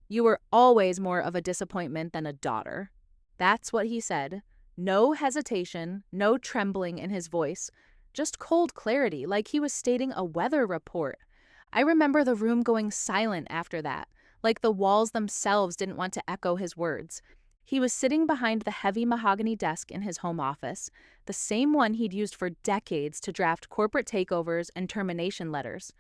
You were always more of a disappointment than a daughter." That's what he said. No hesitation, no trembling in his voice, just cold clarity, like he was stating a weather report. I remember the room going silent after that, like the walls themselves didn't want to echo his words. He was sitting behind the heavy mahogany desk in his home office, the same one he'd used for decades to draft corporate takeovers and termination letters.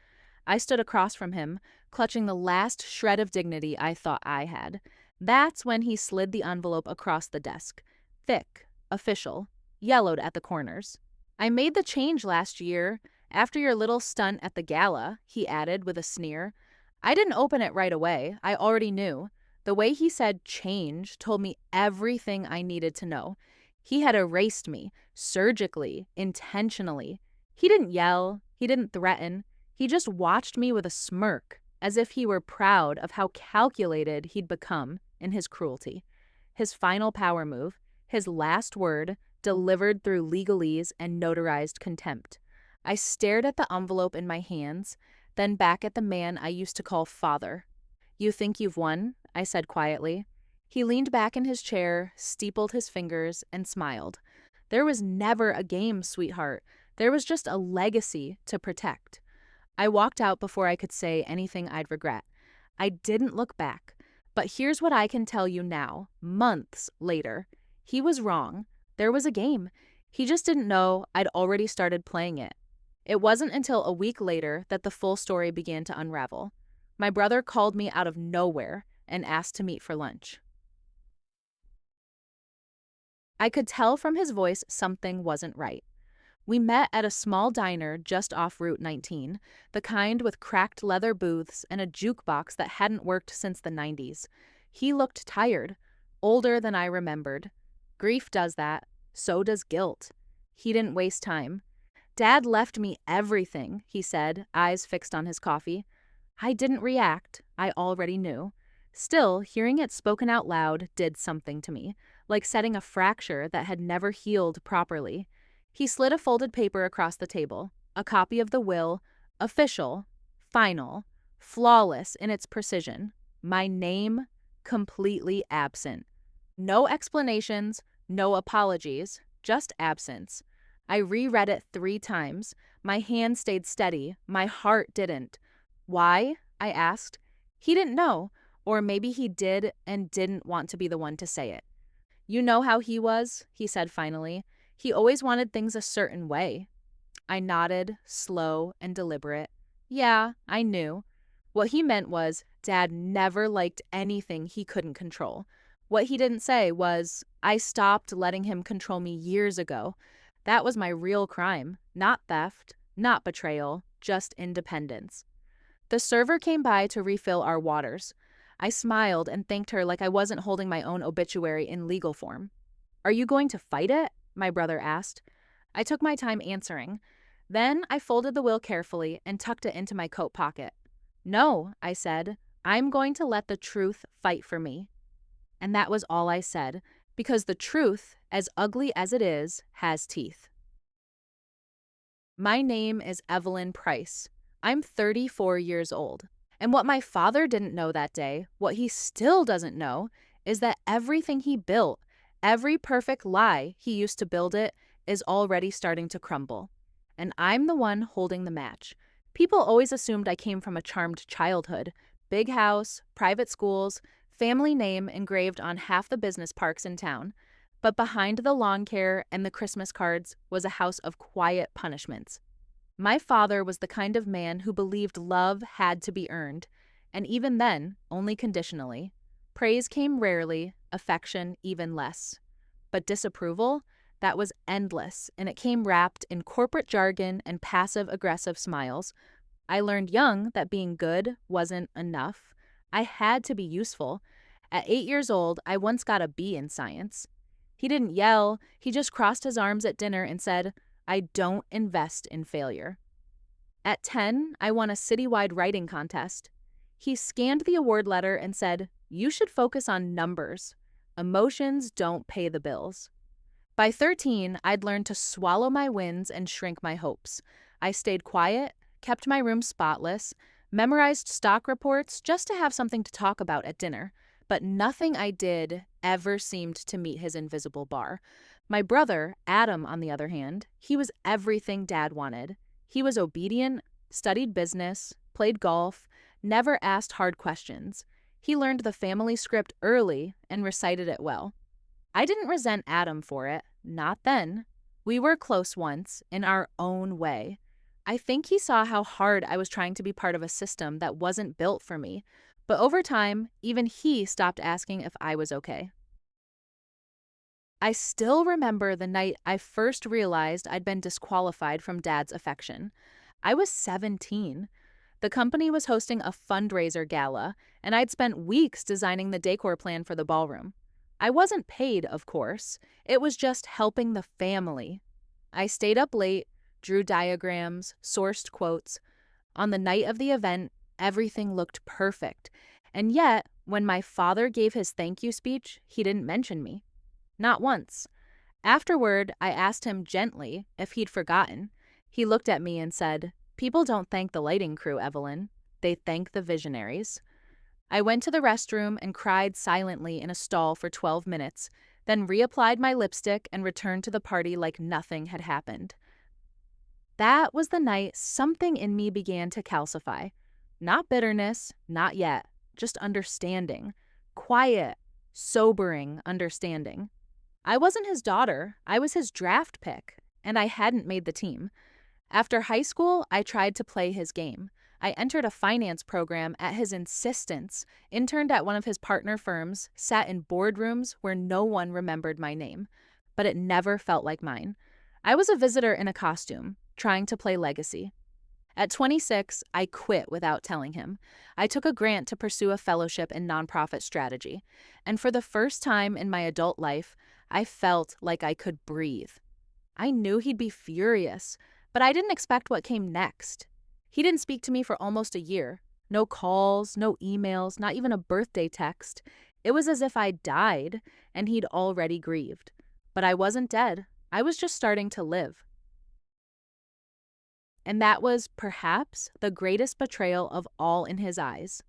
I stood across from him, clutching the last shred of dignity I thought I had. That's when he slid the envelope across the desk. Thick, official, yellowed at the corners. "I made the change last year, after your little stunt at the gala," he added with a sneer. I didn't open it right away. I already knew. The way he said change told me everything I needed to know. He had erased me, surgically, intentionally. He didn't yell, he didn't threaten. He just watched me with a smirk, as if he were proud of how calculated he'd become in his cruelty. His final power move, his last word, delivered through legalese and notarized contempt. I stared at the envelope in my hands, then back at the man I used to call father. "You think you've won?" I said quietly. He leaned back in his chair, steepled his fingers, and smiled. "There was never a game, sweetheart. There was just a legacy to protect." I walked out before I could say anything I'd regret. I didn't look back. But here's what I can tell you now, months later. He was wrong. There was a game. He just didn't know I'd already started playing it. It wasn't until a week later that the full story began to unravel. My brother called me out of nowhere and asked to meet for lunch. I could tell from his voice something wasn't right. We met at a small diner just off Route 19, the kind with cracked leather booths and a jukebox that hadn't worked since the 90s. He looked tired, older than I remembered. Grief does that. So does guilt. He didn't waste time. "Dad left me everything," he said, eyes fixed on his coffee. I didn't react. I already knew. Still, hearing it spoken out loud did something to me, like setting a fracture that had never healed properly. He slid a folded paper across the table, a copy of the will, official, final, flawless in its precision. My name completely absent. No explanations, no apologies, just absence. I reread it 3 times. My hand stayed steady. My heart didn't. "Why?" I asked. He didn't know, or maybe he did and didn't want to be the one to say it. "You know how he was," he said finally. "He always wanted things a certain way." I nodded, slow and deliberate. Yeah, I knew. What he meant was, Dad never liked anything he couldn't control. What he didn't say was, I stopped letting him control me years ago. That was my real crime. Not theft, not betrayal, just independence. The server came by to refill our waters. I smiled and thanked her like I wasn't holding my own obituary in legal form. "Are you going to fight it?" my brother asked. I took my time answering. Then I folded the will carefully and tucked it into my coat pocket. "No," I said. "I'm going to let the truth fight for me." And that was all I said, because the truth, as ugly as it is, has teeth. My name is Evelyn Price. I'm 34 years old. And what my father didn't know that day, what he still doesn't know, is that everything he built, every perfect lie he used to build it, is already starting to crumble. And I'm the one holding the match. People always assumed I came from a charmed childhood. Big house, private schools, family name engraved on half the business parks in town. But behind the lawn care and the Christmas cards was a house of quiet punishments. My father was the kind of man who believed love had to be earned, and even then, only conditionally. Praise came rarely, affection even less. But disapproval? That was endless, and it came wrapped in corporate jargon and passive-aggressive smiles. I learned young that being good wasn't enough. I had to be useful. At 8 years old, I once got a B in science. He didn't yell, he just crossed his arms at dinner and said, "I don't invest in failure." At 10, I won a citywide writing contest. He scanned the award letter and said, "You should focus on numbers. Emotions don't pay the bills." By 13, I'd learned to swallow my wins and shrink my hopes. I stayed quiet, kept my room spotless, memorized stock reports just to have something to talk about at dinner, but nothing I did ever seemed to meet his invisible bar. My brother, Adam, on the other hand, he was everything Dad wanted. He was obedient, studied business, played golf, never asked hard questions. He learned the family script early and recited it well. I didn't resent Adam for it, not then. We were close once, in our own way. I think he saw how hard I was trying to be part of a system that wasn't built for me, but over time, even he stopped asking if I was okay. I still remember the night I first realized I'd been disqualified from Dad's affection. I was 17. The company was hosting a fundraiser gala, and I'd spent weeks designing the decor plan for the ballroom. I wasn't paid, of course. It was just helping the family. I stayed up late, drew diagrams, sourced quotes. On the night of the event, everything looked perfect. And yet, when my father gave his thank you speech, he didn't mention me. Not once. Afterward, I asked him gently if he'd forgotten. He looked at me and said, "People don't thank the lighting crew, Evelyn. They thank the visionaries." I went to the restroom and cried silently in a stall for 12 minutes, then reapplied my lipstick and returned to the party like nothing had happened. That was the night something in me began to calcify. Not bitterness, not yet, just understanding. Quiet, sobering understanding. I wasn't his daughter, I was his draft pick, and I hadn't made the team. After high school, I tried to play his game. I entered a finance program at his insistence, interned at one of his partner firms, sat in boardrooms where no one remembered my name. But it never felt like mine. I was a visitor in a costume, trying to play legacy. At 26, I quit without telling him. I took a grant to pursue a fellowship in nonprofit strategy, and for the first time in my adult life, I felt like I could breathe. I knew he'd be furious, but I didn't expect what came next. He didn't speak to me for almost a year. No calls, no emails, not even a birthday text. It was as if I died, and he'd already grieved. But I wasn't dead. I was just starting to live. And that was, perhaps, the greatest betrayal of all in his eyes.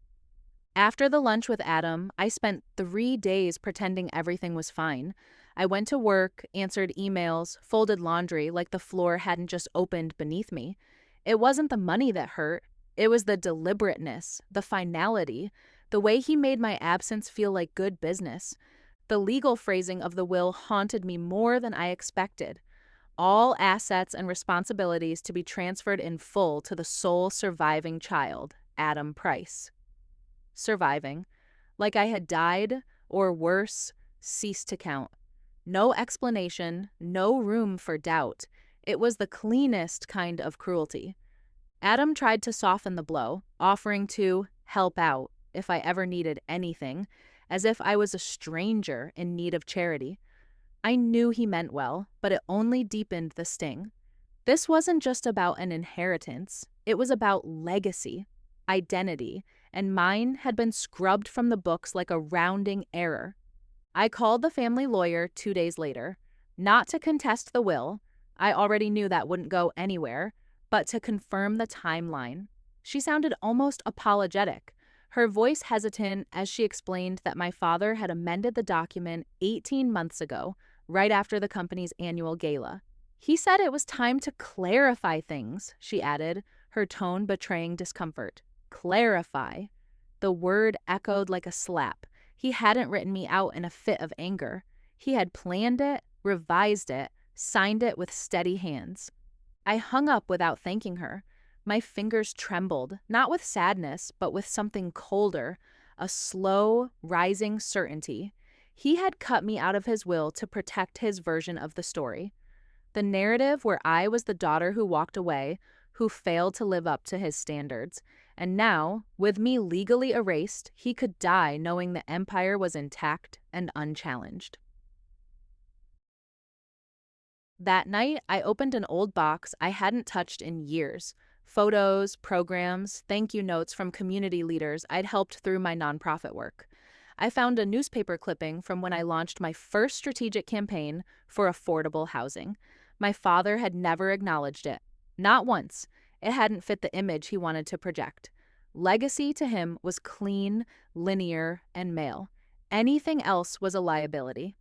After the lunch with Adam, I spent 3 days pretending everything was fine. I went to work, answered emails, folded laundry like the floor hadn't just opened beneath me. It wasn't the money that hurt. It was the deliberateness, the finality, the way he made my absence feel like good business. The legal phrasing of the will haunted me more than I expected. All assets and responsibilities to be transferred in full to the sole surviving child, Adam Price. Surviving. Like I had died, or worse, ceased to count. No explanation, no room for doubt. It was the cleanest kind of cruelty. Adam tried to soften the blow, offering to help out if I ever needed anything, as if I was a stranger in need of charity. I knew he meant well, but it only deepened the sting. This wasn't just about an inheritance. It was about legacy, identity, and mine had been scrubbed from the books like a rounding error. I called the family lawyer 2 days later, not to contest the will. I already knew that wouldn't go anywhere, but to confirm the timeline. She sounded almost apologetic, her voice hesitant as she explained that my father had amended the document 18 months ago, right after the company's annual gala. He said it was time to clarify things, she added, her tone betraying discomfort. Clarify. The word echoed like a slap. He hadn't written me out in a fit of anger. He had planned it, revised it, signed it with steady hands. I hung up without thanking her. My fingers trembled, not with sadness, but with something colder, a slow, rising certainty. He had cut me out of his will to protect his version of the story. The narrative where I was the daughter who walked away, who failed to live up to his standards. And now, with me legally erased, he could die knowing the empire was intact and unchallenged. That night, I opened an old box I hadn't touched in years. Photos, programs, thank you notes from community leaders I'd helped through my nonprofit work. I found a newspaper clipping from when I launched my first strategic campaign for affordable housing. My father had never acknowledged it. Not once. It hadn't fit the image he wanted to project. Legacy to him was clean, linear, and male. Anything else was a liability.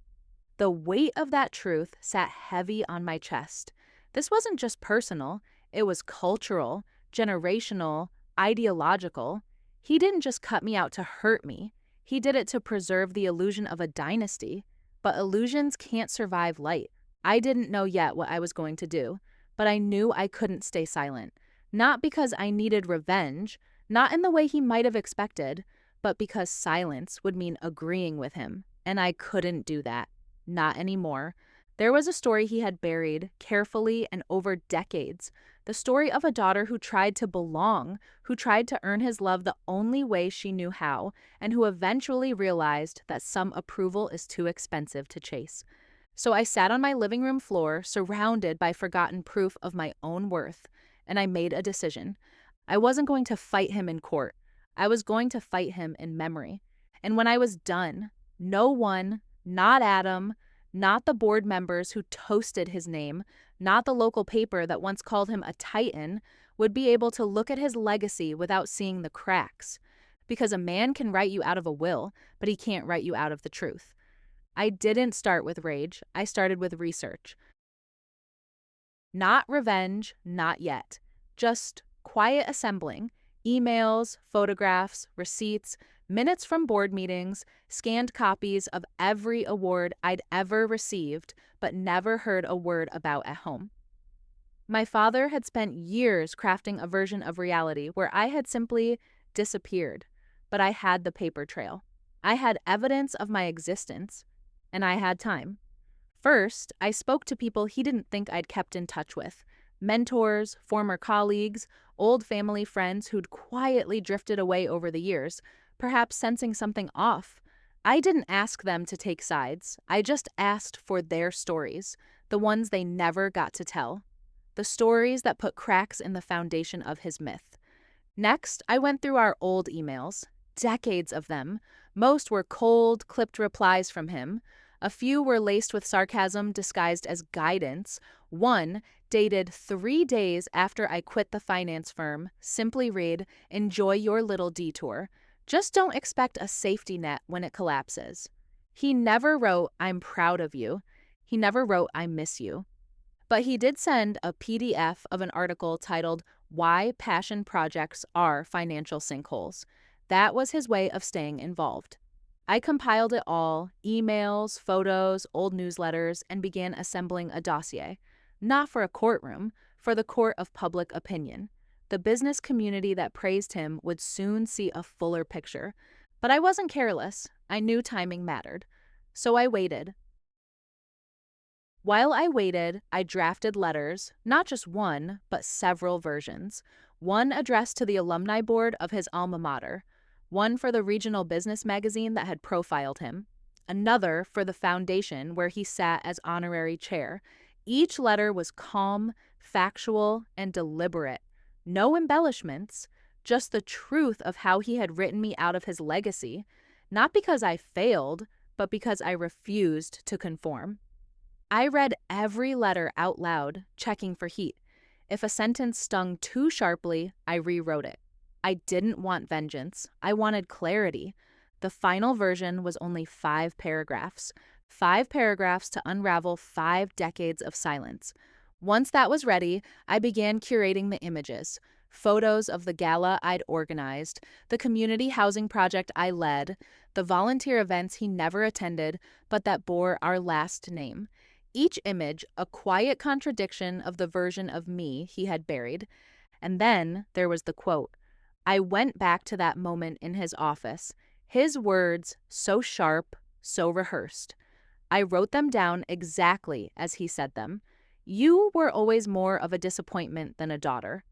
The weight of that truth sat heavy on my chest. This wasn't just personal, it was cultural, generational, ideological. He didn't just cut me out to hurt me, he did it to preserve the illusion of a dynasty. But illusions can't survive light. I didn't know yet what I was going to do, but I knew I couldn't stay silent. Not because I needed revenge, not in the way he might have expected, but because silence would mean agreeing with him, and I couldn't do that. Not anymore. There was a story he had buried, carefully and over decades. The story of a daughter who tried to belong, who tried to earn his love the only way she knew how, and who eventually realized that some approval is too expensive to chase. So I sat on my living room floor, surrounded by forgotten proof of my own worth, and I made a decision. I wasn't going to fight him in court. I was going to fight him in memory. And when I was done, no one, not Adam, not the board members who toasted his name, not the local paper that once called him a titan, would be able to look at his legacy without seeing the cracks. Because a man can write you out of a will, but he can't write you out of the truth. I didn't start with rage, I started with research. Not revenge, not yet. Just quiet assembling. Emails, photographs, receipts, minutes from board meetings, scanned copies of every award I'd ever received but never heard a word about at home. My father had spent years crafting a version of reality where I had simply disappeared, but I had the paper trail. I had evidence of my existence, and I had time. First, I spoke to people he didn't think I'd kept in touch with. Mentors, former colleagues, old family friends who'd quietly drifted away over the years, perhaps sensing something off. I didn't ask them to take sides. I just asked for their stories, the ones they never got to tell. The stories that put cracks in the foundation of his myth. Next, I went through our old emails, decades of them. Most were cold, clipped replies from him. A few were laced with sarcasm disguised as guidance. One, dated 3 days after I quit the finance firm, simply read, "Enjoy your little detour. Just don't expect a safety net when it collapses." He never wrote, "I'm proud of you." He never wrote, "I miss you." But he did send a PDF of an article titled, "Why Passion Projects Are Financial Sinkholes." That was his way of staying involved. I compiled it all, emails, photos, old newsletters, and began assembling a dossier. Not for a courtroom, for the court of public opinion. The business community that praised him would soon see a fuller picture. But I wasn't careless. I knew timing mattered. So I waited. While I waited, I drafted letters, not just one, but several versions. One addressed to the alumni board of his alma mater. One for the regional business magazine that had profiled him. Another for the foundation where he sat as honorary chair. Each letter was calm, factual, and deliberate. No embellishments, just the truth of how he had written me out of his legacy, not because I failed, but because I refused to conform. I read every letter out loud, checking for heat. If a sentence stung too sharply, I rewrote it. I didn't want vengeance. I wanted clarity. The final version was only 5 paragraphs. 5 paragraphs to unravel 5 decades of silence. Once that was ready, I began curating the images. Photos of the gala I'd organized, the community housing project I led, the volunteer events he never attended, but that bore our last name. Each image a quiet contradiction of the version of me he had buried. And then there was the quote. I went back to that moment in his office. His words, so sharp, so rehearsed. I wrote them down exactly as he said them. You were always more of a disappointment than a daughter.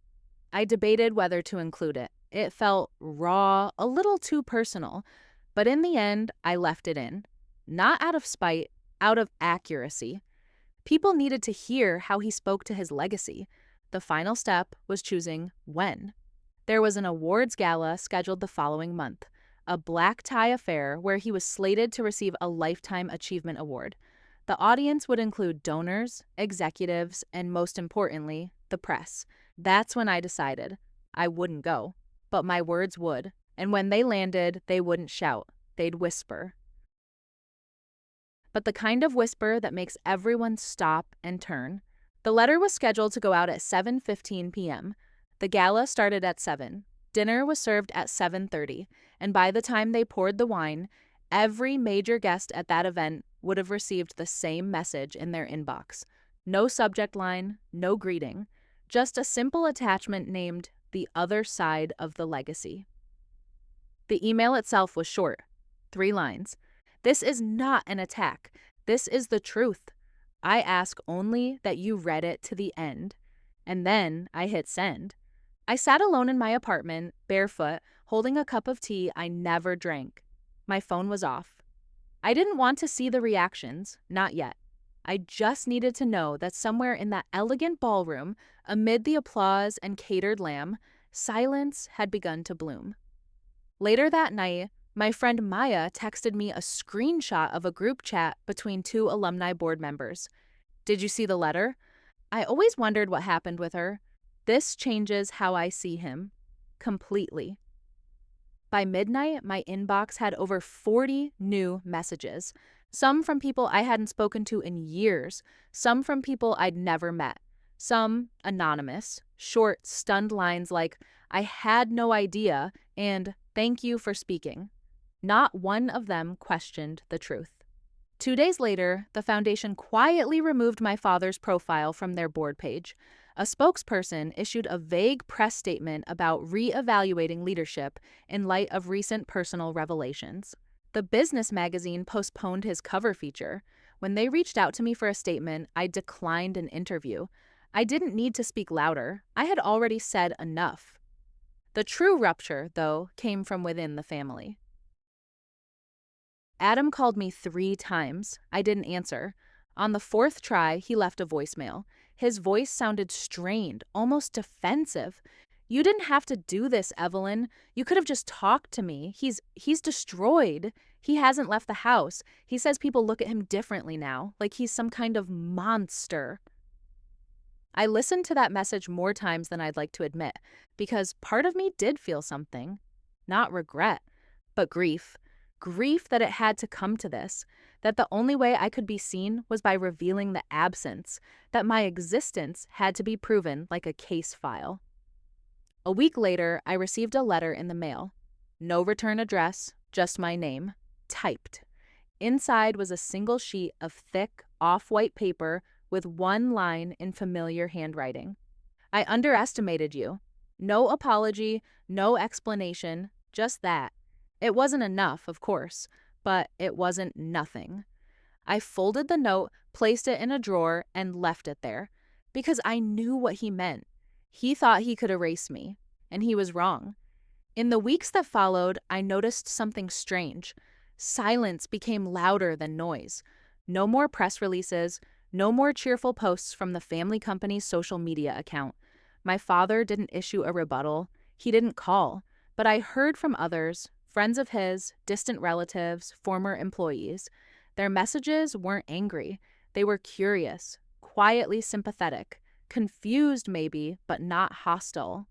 I debated whether to include it. It felt raw, a little too personal, but in the end, I left it in. Not out of spite, out of accuracy. People needed to hear how he spoke to his legacy. The final step was choosing when. There was an awards gala scheduled the following month, a black tie affair where he was slated to receive a Lifetime Achievement Award. The audience would include donors, executives, and most importantly, the press. That's when I decided I wouldn't go. but my words would. And when they landed, they wouldn't shout. They'd whisper. But the kind of whisper that makes everyone stop and turn. The letter was scheduled to go out at 7:15 p.m. The gala started at 7. Dinner was served at 7:30, and by the time they poured the wine, every major guest at that event would have received the same message in their inbox. No subject line, no greeting, just a simple attachment named "The Other Side of the Legacy." The email itself was short, 3 lines. "This is not an attack. This is the truth. I ask only that you read it to the end." And then I hit send. I sat alone in my apartment, barefoot, holding a cup of tea I never drank. My phone was off. I didn't want to see the reactions, not yet. I just needed to know that somewhere in that elegant ballroom, amid the applause and catered lamb, silence had begun to bloom. Later that night, my friend Maya texted me a screenshot of a group chat between 2 alumni board members. "Did you see the letter?" I always wondered what happened with her. This changes how I see him. Completely. By midnight, my inbox had over 40 new messages. Some from people I hadn't spoken to in years, some from people I'd never met, some anonymous, short, stunned lines like, "I had no idea," and "Thank you for speaking." Not one of them questioned the truth. 2 days later, the foundation quietly removed my father's profile from their board page. A spokesperson issued a vague press statement about re-evaluating leadership in light of recent personal revelations. The business magazine postponed his cover feature. When they reached out to me for a statement, I declined an interview. I didn't need to speak louder. I had already said enough. The true rupture, though, came from within the family. Adam called me 3 times. I didn't answer. On the 4th try, he left a voicemail. His voice sounded strained, almost defensive. "You didn't have to do this, Evelyn. You could have just talked to me. He's destroyed. He hasn't left the house. He says people look at him differently now, like he's some kind of monster." I listened to that message more times than I'd like to admit, because part of me did feel something. Not regret, but grief. Grief that it had to come to this, that the only way I could be seen was by revealing the absence, that my existence had to be proven like a case file. A week later, I received a letter in the mail. No return address, just my name, typed. Inside was a single sheet of thick, off-white paper with 1 line in familiar handwriting. "I underestimated you. No apology, no explanation, just that. It wasn't enough, of course, but it wasn't nothing." I folded the note, placed it in a drawer, and left it there, because I knew what he meant. He thought he could erase me, and he was wrong. In the weeks that followed, I noticed something strange. Silence became louder than noise. No more press releases, no more cheerful posts from the family company's social media account. My father didn't issue a rebuttal. He didn't call, but I heard from others, friends of his, distant relatives, former employees. Their messages weren't angry. They were curious, quietly sympathetic, confused maybe, but not hostile.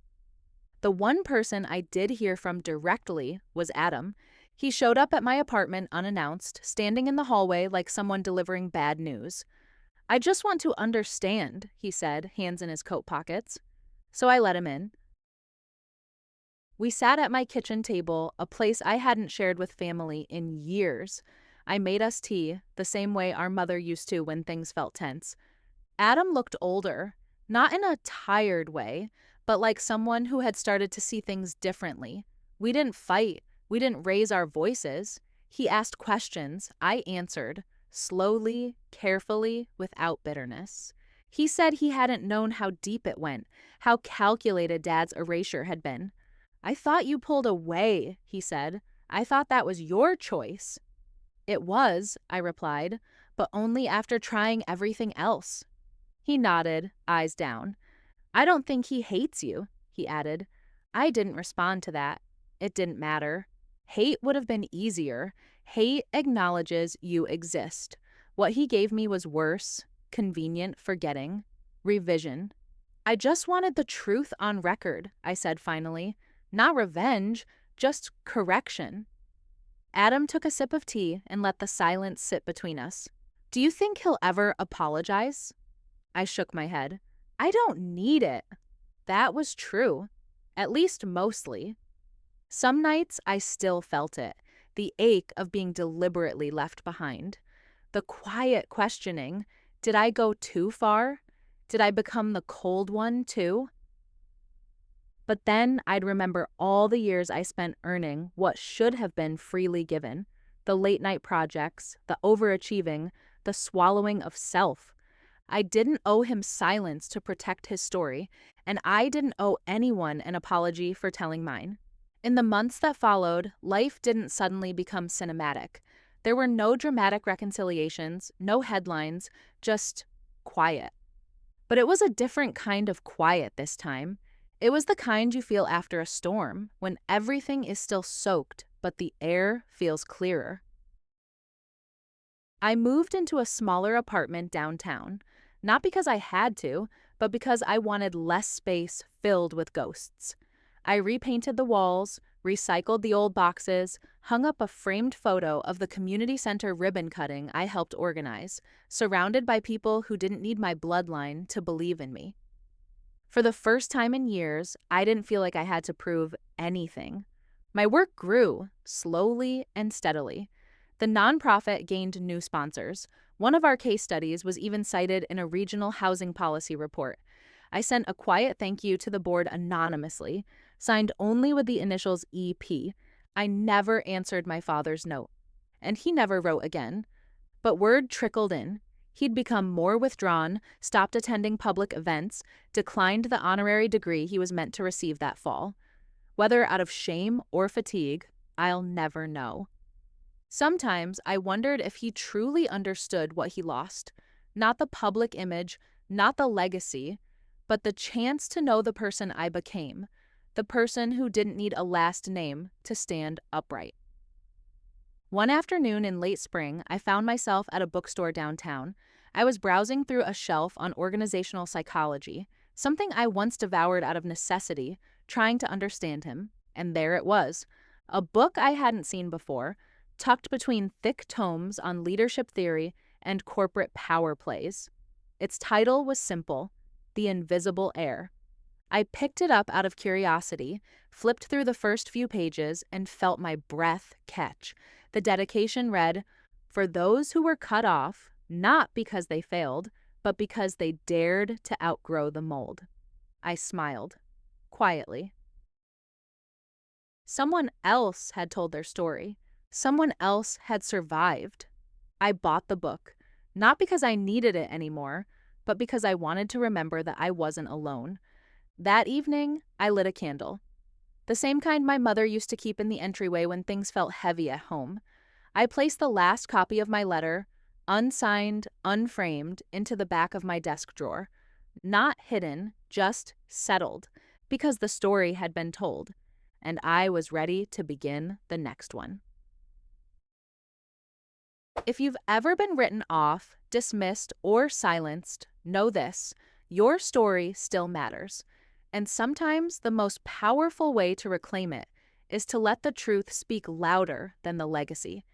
The one person I did hear from directly was Adam. He showed up at my apartment unannounced, standing in the hallway like someone delivering bad news. "I just want to understand," he said, hands in his coat pockets. So I let him in. We sat at my kitchen table, a place I hadn't shared with family in years. I made us tea, the same way our mother used to when things felt tense. Adam looked older, not in a tired way, but like someone who had started to see things differently. We didn't fight. We didn't raise our voices. He asked questions. I answered, slowly, carefully, without bitterness. He said he hadn't known how deep it went, how calculated Dad's erasure had been. "I thought you pulled away," he said. "I thought that was your choice." "It was," I replied, "but only after trying everything else." He nodded, eyes down. "I don't think he hates you," he added. I didn't respond to that. It didn't matter. Hate would have been easier. Hate acknowledges you exist. What he gave me was worse, convenient forgetting, revision. "I just wanted the truth on record," I said finally. Not revenge, just correction. Adam took a sip of tea and let the silence sit between us. Do you think he'll ever apologize? I shook my head. I don't need it. That was true. At least mostly. Some nights I still felt it, the ache of being deliberately left behind. The quiet questioning, did I go too far? Did I become the cold one too? But then I'd remember all the years I spent earning what should have been freely given. The late night projects, the overachieving, the swallowing of self. I didn't owe him silence to protect his story, and I didn't owe anyone an apology for telling mine. In the months that followed, life didn't suddenly become cinematic. There were no dramatic reconciliations, no headlines, just quiet. But it was a different kind of quiet this time. It was the kind you feel after a storm, when everything is still soaked, but the air feels clearer. I moved into a smaller apartment downtown, not because I had to, but because I wanted less space filled with ghosts. I repainted the walls, recycled the old boxes, hung up a framed photo of the community center ribbon cutting I helped organize, surrounded by people who didn't need my bloodline to believe in me. For the first time in years, I didn't feel like I had to prove anything. My work grew, slowly and steadily. The nonprofit gained new sponsors. One of our case studies was even cited in a regional housing policy report. I sent a quiet thank you to the board anonymously, signed only with the initials EP. I never answered my father's note, and he never wrote again. But word trickled in. He'd become more withdrawn, stopped attending public events, declined the honorary degree he was meant to receive that fall. Whether out of shame or fatigue, I'll never know. Sometimes I wondered if he truly understood what he lost. Not the public image, not the legacy, but the chance to know the person I became, the person who didn't need a last name to stand upright. One afternoon in late spring, I found myself at a bookstore downtown. I was browsing through a shelf on organizational psychology, something I once devoured out of necessity, trying to understand him. And there it was, a book I hadn't seen before, tucked between thick tomes on leadership theory and corporate power plays. Its title was simple, The Invisible Heir. I picked it up out of curiosity, flipped through the first few pages, and felt my breath catch. The dedication read, "For those who were cut off, not because they failed, but because they dared to outgrow the mold." I smiled, quietly. Someone else had told their story. Someone else had survived. I bought the book, not because I needed it anymore, but because I wanted to remember that I wasn't alone. That evening, I lit a candle. The same kind my mother used to keep in the entryway when things felt heavy at home. I placed the last copy of my letter, unsigned, unframed, into the back of my desk drawer. Not hidden, just settled, because the story had been told, and I was ready to begin the next one. If you've ever been written off, dismissed, or silenced, know this: your story still matters. And sometimes the most powerful way to reclaim it is to let the truth speak louder than the legacy.